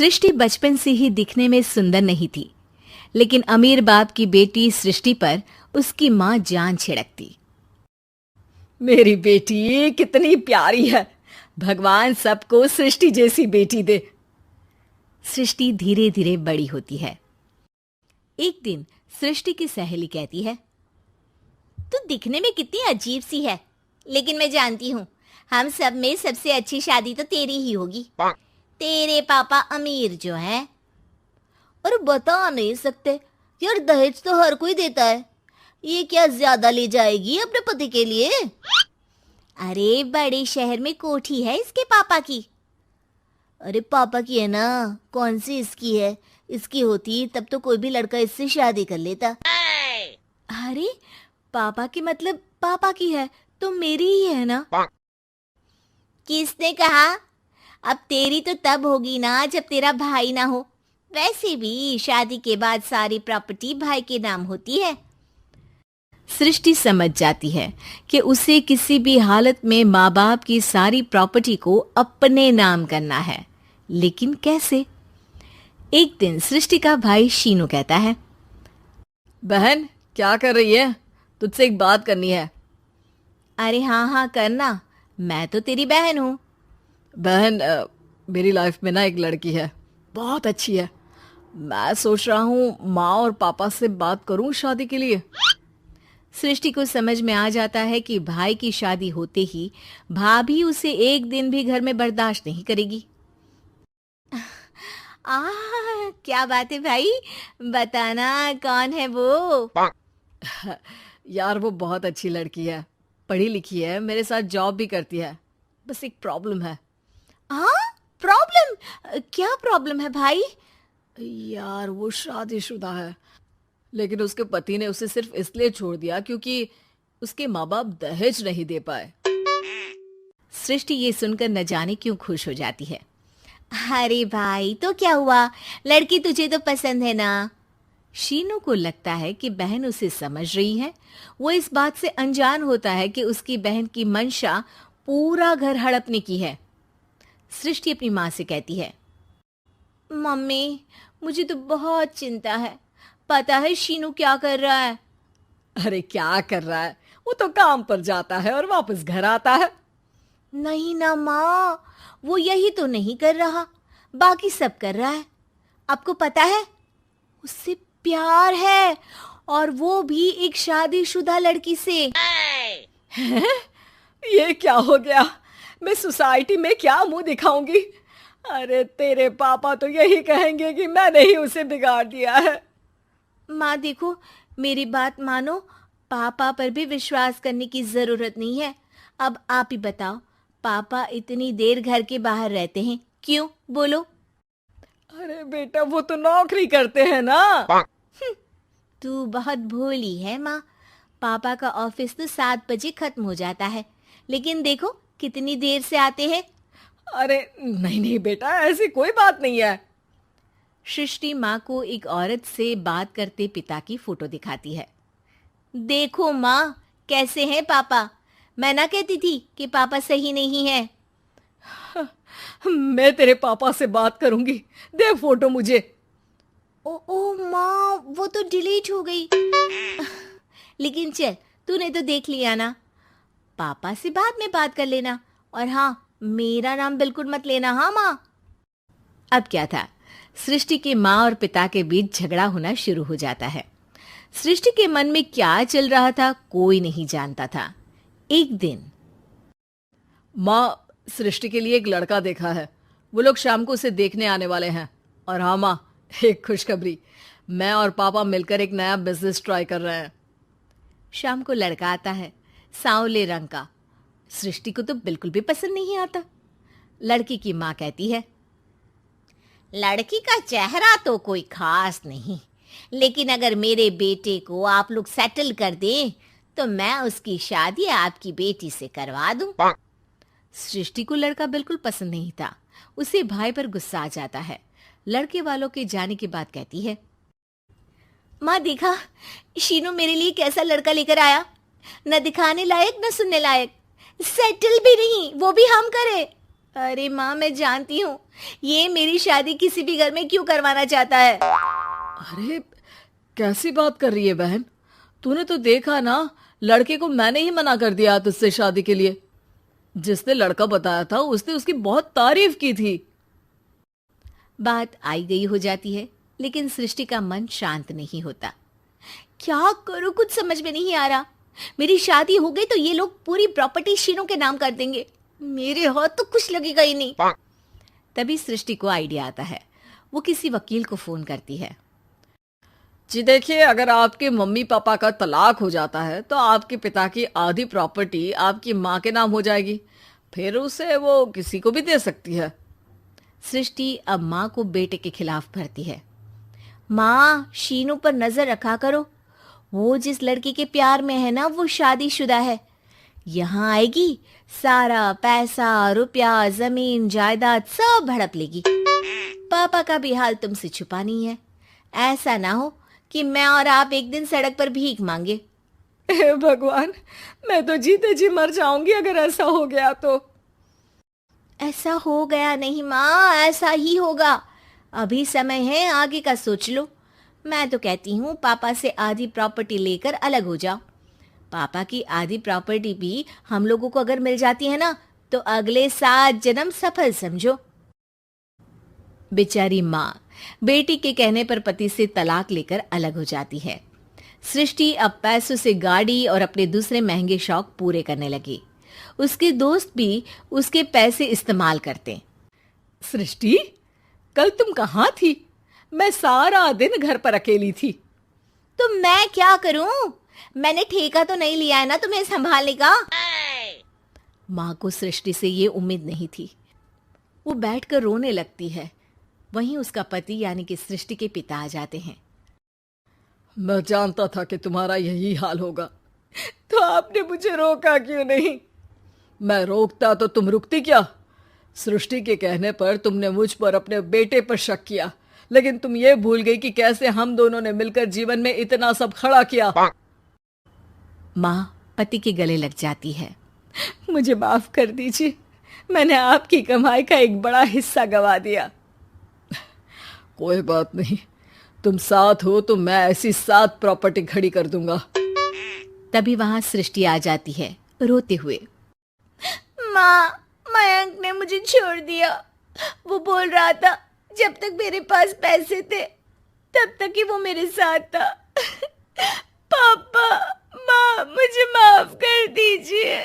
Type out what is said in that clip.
सृष्टि बचपन से ही दिखने में सुंदर नहीं थी, लेकिन अमीर बाप की बेटी सृष्टि पर उसकी माँ जान छिड़कती। मेरी बेटी कितनी प्यारी है, भगवान सबको सृष्टि जैसी बेटी दे। सृष्टि धीरे धीरे बड़ी होती है। एक दिन सृष्टि की सहेली कहती है, तू दिखने में कितनी अजीब सी है, लेकिन मैं जानती हूँ हम सब में सबसे अच्छी शादी तो तेरी ही होगी। तेरे पापा अमीर जो है। और बता नहीं सकते यार, दहेज तो हर कोई देता है, ये क्या ज्यादा ले जाएगी अपने पति के लिए? अरे बड़े शहर में कोठी है इसके पापा की। अरे पापा की है ना, कौन सी इसकी है? इसकी होती तब तो कोई भी लड़का इससे शादी कर लेता। अरे पापा की मतलब पापा की है तो मेरी ही है ना? किसने कहा? अब तेरी तो तब होगी ना जब तेरा भाई ना हो। वैसे भी शादी के बाद सारी प्रॉपर्टी भाई के नाम होती है। सृष्टि समझ जाती है कि उसे किसी भी हालत में माँ बाप की सारी प्रॉपर्टी को अपने नाम करना है, लेकिन कैसे? एक दिन सृष्टि का भाई शीनू कहता है, बहन क्या कर रही है? तुझसे एक बात करनी है। अरे हाँ हाँ करना, मैं तो तेरी बहन हूँ। बहन मेरी लाइफ में ना एक लड़की है, बहुत अच्छी है। मैं सोच रहा हूँ माँ और पापा से बात करूँ शादी के लिए। सृष्टि को समझ में आ जाता है कि भाई की शादी होते ही भाभी उसे एक दिन भी घर में बर्दाश्त नहीं करेगी। क्या बात है भाई, बताना कौन है वो? यार वो बहुत अच्छी लड़की है, पढ़ी लिखी है, मेरे साथ जॉब भी करती है। बस एक प्रॉब्लम है। हाँ प्रॉब्लम? क्या प्रॉब्लम है भाई? यार वो शादीशुदा है, लेकिन उसके पति ने उसे सिर्फ इसलिए छोड़ दिया क्योंकि उसके माँ बाप दहेज नहीं दे पाए। सृष्टि ये सुनकर न जाने क्यों खुश हो जाती है। अरे भाई तो क्या हुआ, लड़की तुझे तो पसंद है ना? शीनू को लगता है कि बहन उसे समझ रही है। वो इस बात से अनजान होता है कि उसकी बहन की मंशा पूरा घर हड़पने की है। सृष्टि अपनी माँ से कहती है, मम्मी मुझे तो बहुत चिंता है, पता है शीनू क्या कर रहा है? अरे क्या कर रहा है, वो तो काम पर जाता है और वापस घर आता है। नहीं ना माँ, वो यही तो नहीं कर रहा, बाकी सब कर रहा है। आपको पता है उससे प्यार है, और वो भी एक शादीशुदा लड़की से। हैं? ये क्या हो गया? मैं सोसाइटी में क्या मुंह दिखाऊंगी? अरे तेरे पापा तो यही कहेंगे कि मैंने ही उसे बिगाड़ दिया है। माँ देखो, मेरी बात मानो, पापा पर भी विश्वास करने की जरूरत नहीं है। अब आप ही बताओ, पापा इतनी देर घर के बाहर रहते हैं क्यों, बोलो? अरे बेटा वो तो नौकरी करते हैं ना। तू बहुत भोली है माँ, पापा का ऑफिस तो 7 बजे खत्म हो जाता है, लेकिन देखो कितनी देर से आते हैं। अरे नहीं नहीं बेटा, ऐसी कोई बात नहीं है। सृष्टि माँ को एक औरत से बात करते पिता की फोटो दिखाती है। देखो माँ कैसे हैं पापा, मैं ना कहती थी कि पापा सही नहीं है। मैं तेरे पापा से बात करूंगी, दे फोटो मुझे। ओ माँ वो तो डिलीट हो गई। लेकिन चल तूने तो देख लिया ना, पापा से बाद में बात कर लेना, और हाँ मेरा नाम बिल्कुल मत लेना। हाँ माँ। अब क्या था, सृष्टि के माँ और पिता के बीच झगड़ा होना शुरू हो जाता है। सृष्टि के मन में क्या चल रहा था कोई नहीं जानता था। एक दिन, माँ सृष्टि के लिए एक लड़का देखा है, वो लोग शाम को उसे देखने आने वाले हैं। और हाँ माँ, एक खुशखबरी, मैं और पापा मिलकर एक नया बिजनेस ट्राई कर रहे हैं। शाम को लड़का आता है, सांवले रंग का। सृष्टि को तो बिल्कुल भी पसंद नहीं आता। लड़की की माँ कहती है, लड़की का चेहरा तो कोई खास नहीं, लेकिन अगर मेरे बेटे को आप लोग सेटल कर दें तो मैं उसकी शादी आपकी बेटी से करवा दूं। सृष्टि को लड़का बिल्कुल पसंद नहीं था। उसे भाई पर गुस्सा आ जाता है। लड़के वालों के जाने के बाद कहती है, माँ देखा शीनू मेरे लिए कैसा लड़का लेकर आया, न दिखाने लायक न सुनने लायक, सेटल भी नहीं, वो भी हम करे। अरे माँ, मैं जानती हूँ ये मेरी शादी किसी भी घर में क्यों करवाना चाहता है। अरे कैसी बात कर रही है बहन? तूने तो देखा ना, लड़के को मैंने ही मना कर दिया तुझसे शादी के लिए। जिसने लड़का बताया था उसने उसकी बहुत तारीफ की थी। बात आई गई हो जाती है, लेकिन सृष्टि का मन शांत नहीं होता। क्या करूं, कुछ समझ में नहीं आ रहा। मेरी शादी हो गई तो ये लोग पूरी प्रॉपर्टी शीनू के नाम कर देंगे, मेरे हाथ तो कुछ लगेगा ही नहीं। तभी सृष्टि को आइडिया आता है। वो किसी वकील को फोन करती है। जी देखिए, अगर आपके मम्मी पापा का तलाक हो जाता है तो आपके पिता की आधी प्रॉपर्टी आपकी माँ के नाम हो जाएगी, फिर उसे वो किसी को भी दे सकती है। सृष्टि अब माँ को बेटे के खिलाफ भरती है। माँ, शीनू पर नजर रखा करो। वो जिस लड़की के प्यार में है ना, वो शादीशुदा है। यहाँ आएगी, सारा पैसा, रुपया, जमीन, जायदाद सब हड़प लेगी। पापा का भी हाल तुमसे छुपा नहीं है। ऐसा ना हो कि मैं और आप एक दिन सड़क पर भीख मांगे। हे भगवान, मैं तो जीते जी मर जाऊंगी अगर ऐसा हो गया तो। ऐसा हो गया नहीं माँ, ऐसा ही होगा। अभी समय है, आगे का सोच लो। मैं तो कहती हूँ पापा से आधी प्रॉपर्टी लेकर अलग हो जाओ। पापा की आधी प्रॉपर्टी भी हम लोगों को अगर मिल जाती है ना, तो अगले 7 जन्म सफल समझो। बेचारी माँ बेटी के कहने पर पति से तलाक लेकर अलग हो जाती है। सृष्टि अब पैसों से गाड़ी और अपने दूसरे महंगे शौक पूरे करने लगी। उसके दोस्त भी उसके पैसे इस्तेमाल करते। सृष्टि, कल तुम कहाँ थी? मैं सारा दिन घर पर अकेली थी। तो मैं क्या करूं? मैंने ठेका तो नहीं लिया है ना तुम्हें संभालने का। माँ को सृष्टि से ये उम्मीद नहीं थी। वो बैठकर रोने लगती है। वहीं उसका पति यानी कि सृष्टि के पिता आ जाते हैं। मैं जानता था कि तुम्हारा यही हाल होगा, तो आपने मुझे रोका क्यों नहीं? मैं रोकता तो तुम रुकती क्या? सृष्टि के कहने पर तुमने मुझ पर, अपने बेटे पर शक किया, लेकिन तुम ये भूल गई कि कैसे हम दोनों ने मिलकर जीवन में इतना सब खड़ा किया। माँ पति के गले लग जाती है। मुझे माफ कर दीजिए, मैंने आपकी कमाई का एक बड़ा हिस्सा गवा दिया। कोई बात नहीं, तुम साथ हो तो मैं ऐसी 7 प्रॉपर्टी खड़ी कर दूंगा। तभी वहां सृष्टि आ जाती है रोते हुए। माँ, मयंक ने मुझे छोड़ दिया। वो बोल रहा था जब तक मेरे पास पैसे थे तब तक ही वो मेरे साथ था। पापा, माँ, मुझे माफ कर दीजिए।